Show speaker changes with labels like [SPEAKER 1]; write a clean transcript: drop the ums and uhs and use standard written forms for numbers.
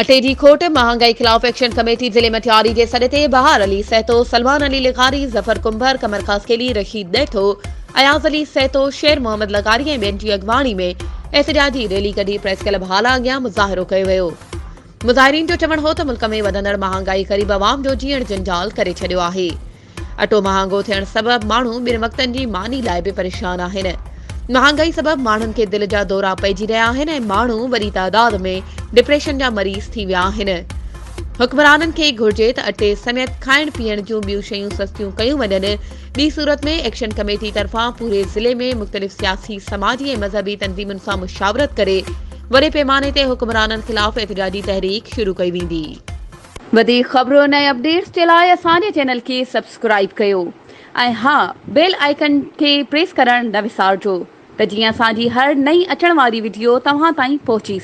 [SPEAKER 1] अटे की खोट महंगाई खिलाफ एक्शन कमेटी जिले मटियारी के सदे ते बहार अली सहतो, सलमान अली लिखारी, जफर कुंभर, कमर खासकेली, रशीद दैठो, अयाज अली सहतो, शेर मोहम्मद लगारी ऐं ॿियनि जी अॻवानी में एहतजाजी रैली कढी प्रेस क्लब हाल अॻियां मुज़ाहिरो कयो वियो। मुज़ाहिरीन जो चवणु हो त मुल्क में वधंदड़ महांगाई ग़रीब आवाम जो जीअण जंजाल करे छॾियो आहे। अटो महांगो थियण सबबि माण्हू ॿिनि वक़्तनि जी मानी लाइ बि परेशान आहिनि। महांगाई सबबि माण्हुनि खे दिल जा दौरा पइजी रहिया आहिनि ऐं माण्हू वॾी तादाद में डिप्रेशन जा मरीज़ थी विया आहिनि। हुक्मराननि खे घुर्जे त अटे समेत खाइण पीअण जूं ॿियूं शयूं सस्तियूं कयूं वञनि। ॿी सूरत में एक्शन कमेटी तरफ़ां पूरे ज़िले में मुख़्तलिफ़ सियासी, समाजी ऐं मज़हबी तंज़ीमुनि सां मुशावरत करे वॾे पैमाने ते हुक्मराननि ख़िलाफ़ एहतजाजी तहरीक शुरू कई वेंदी। वधीक ख़बरुनि ऐं अपडेट्स जे लाइ असांजे चैनल खे सब्सक्राइब कयो ऐं हा, बेल आइकन खे प्रेस करणु न विसारिजो त जीअं असांजी हर नई अचण वारी वीडियो तव्हां ताईं पहुची